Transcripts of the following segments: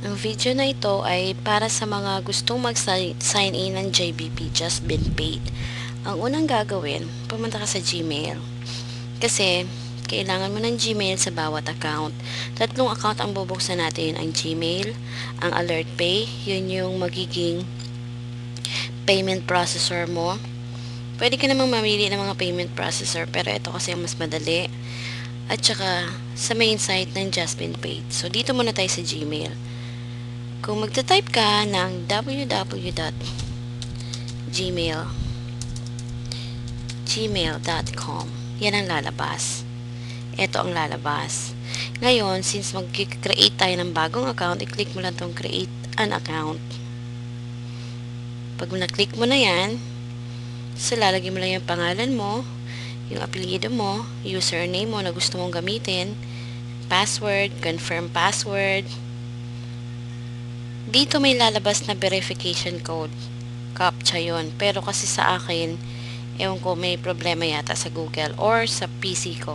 Ang video na ito ay para sa mga gustong mag-sign in ng JBP, Just Been Paid. Ang unang gagawin, pumunta ka sa Gmail. Kasi, kailangan mo ng Gmail sa bawat account. Tatlong account ang bubuksan natin, ang Gmail, ang AlertPay, yun yung magiging payment processor mo. Pwede ka namang mamili ng mga payment processor, pero ito kasi ang mas madali. At saka, sa main site ng Just Been Paid. So, dito muna tayo sa Gmail. Kung magta-type ka ng www.gmail.com, yan ang lalabas. Ito ang lalabas. Ngayon, since mag-create tayo ng bagong account, i-click mo lang itong create an account. Pag na-click mo na yan, so lalagay mo lang yung pangalan mo, yung apelyido mo, username mo na gusto mong gamitin, password, confirm password. Dito may lalabas na verification code. CAPTCHA yun. Pero kasi sa akin, ewan ko, may problema yata sa Google or sa PC ko.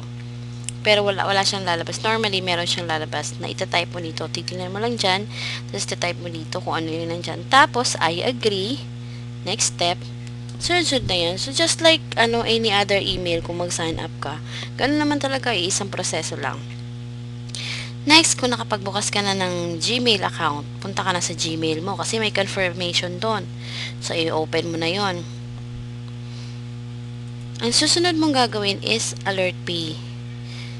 Pero wala siyang lalabas. Normally, meron siyang lalabas na itatype mo dito. Titignan mo lang dyan. Tapos itatype mo dito kung ano yun nandyan. Tapos, I agree. Next step. Sunod na yan. So, just like any other email kung mag-sign up ka. Ganun naman talaga, isang proseso lang. Next, kung nakapagbukas ka na ng Gmail account, punta ka na sa Gmail mo kasi may confirmation doon. So, i-open mo na yon. Ang susunod mong gagawin is AlertPay.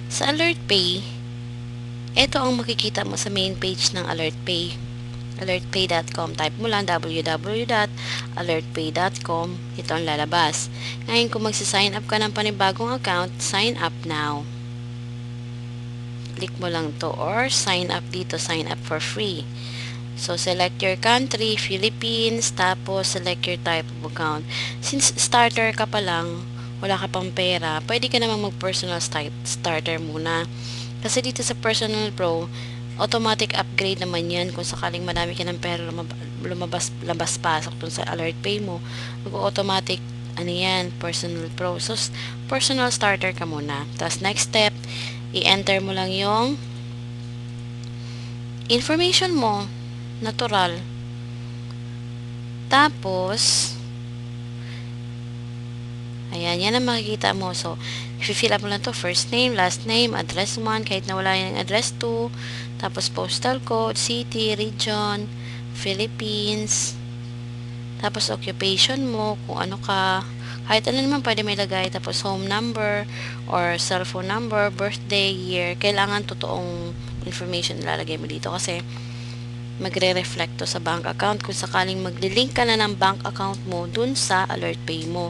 Sa AlertPay, ito ang makikita mo sa main page ng AlertPay. alertpay.com. Type mo lang www.alertpay.com. Ito ang lalabas. Ngayon, kung magsa-sign up ka ng panibagong account, sign up now. Click mo lang to or sign up dito, sign up for free. So, select your country, Philippines, tapos select your type of account. Since starter ka pa lang, wala ka pang pera, pwede ka namang mag-personal starter muna. Kasi dito sa Personal Pro, automatic upgrade naman yan kung sakaling madami ka ng pera labas-pasok dun sa AlertPay mo. Mag-automatic yan, Personal Pro. So, personal starter ka muna. Tapos, next step, i-enter mo lang yung information mo, natural. Tapos, ayan, yan ang makikita mo. So, i-fill up mo lang to, first name, last name, address 1, kahit na wala yung address 2, tapos postal code, city, region, Philippines, tapos occupation mo, kung ano ka, kahit ano naman pwede may lagay, tapos home number or cellphone number, birthday, year, kailangan totoong information ilalagay mo dito kasi magre-reflect to sa bank account kung sakaling magli-link ka na ng bank account mo dun sa AlertPay mo.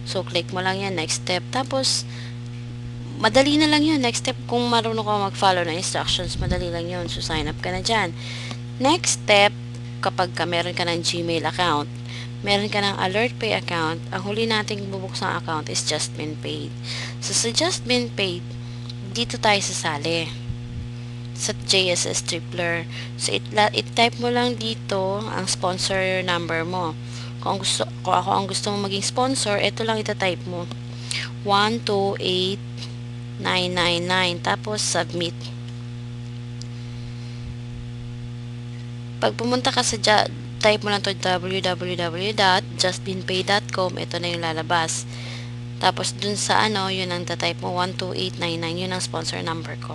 So, click mo lang yan, next step. Tapos, madali na lang yun. Next step, kung marunong ka mag-follow ng instructions, madali lang yun. So, sign up ka na dyan. Next step, kapag meron ka ng Gmail account, meron ka ng AlertPay account, ang huli nating bubuksang account is Just Been Paid. So, sa Just Been Paid, dito tayo sasali sa JSS Tripler. So, it-type mo lang dito ang sponsor number mo. Kung ako ang gusto mo maging sponsor, ito lang ita-type mo. 128999. Tapos, submit. Pag pumunta ka sa type mo lang to www.justbeenpay.com, ito na yung lalabas. Tapos dun sa yun ang type mo 12899, yun ang sponsor number ko.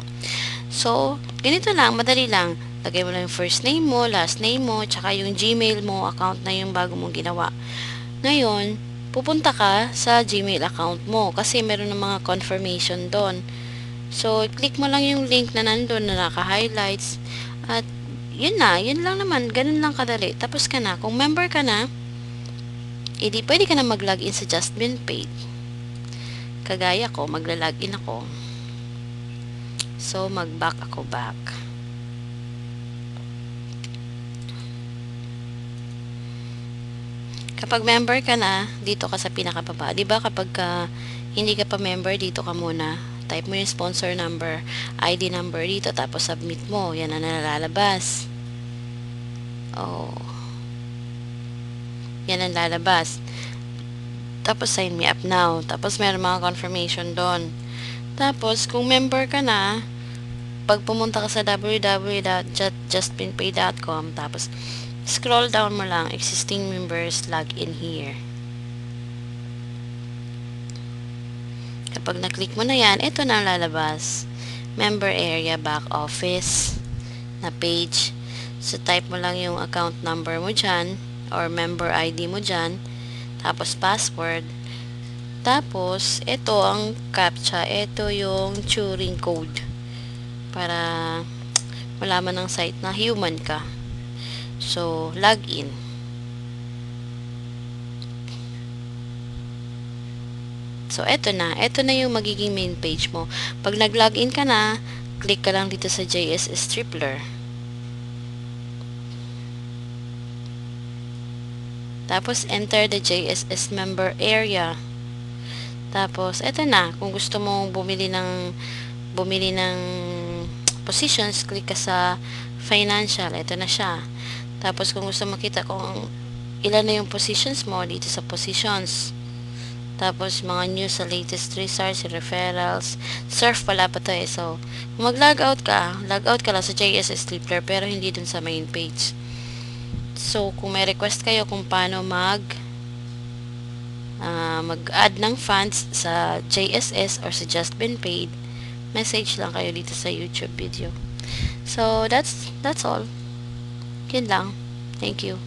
So, ganito lang, madali lang. Lagay mo lang yung first name mo, last name mo, tsaka yung Gmail mo, account na yung bago mong ginawa. Ngayon, pupunta ka sa Gmail account mo kasi meron ng mga confirmation doon. So, click mo lang yung link na nandun na naka-highlights at yun lang naman, ganun lang kadali. Tapos ka na, kung member ka na, edi pwede ka na mag-login sa Just Been Paid. Kagaya ko, magla-login ako. So, mag-back ako back. Kapag member ka na, dito ka sa pinakababa. Diba kapag hindi ka pa member, dito ka muna. Type mo yung sponsor number, ID number dito, tapos submit mo. Yan na nalalabas. Oh. Yan ang lalabas. Tapos, sign me up now. Tapos, meron mga confirmation doon. Tapos, kung member ka na, pag pumunta ka sa www.justbeenpaid.com, tapos scroll down mo lang, existing members, log in here. Kapag na-click mo na yan, ito na ang lalabas. Member area, back office na page. So, type mo lang yung account number mo dyan, or member ID mo dyan, tapos password. Tapos, ito ang CAPTCHA. Ito yung Turing code. Para malaman ng site na human ka. So, log in. So, eto na. Eto na yung magiging main page mo. Pag nag-login ka na, click ka lang dito sa JSS Tripler. Tapos, enter the JSS member area. Tapos, eto na. Kung gusto mong bumili ng positions, click ka sa financial. Ito na siya. Tapos, kung gusto makita kung ilan na yung positions mo, dito sa positions. Tapos, mga news sa latest research, referrals. Surf pala pa to eh. So, kung mag-log out ka lang sa JSS Tripler, pero hindi dun sa main page. So, kung may request kayo kung paano mag-add ng funds sa JSS or sa Just Been Paid, message lang kayo dito sa YouTube video. So, that's all. Yun lang. Thank you.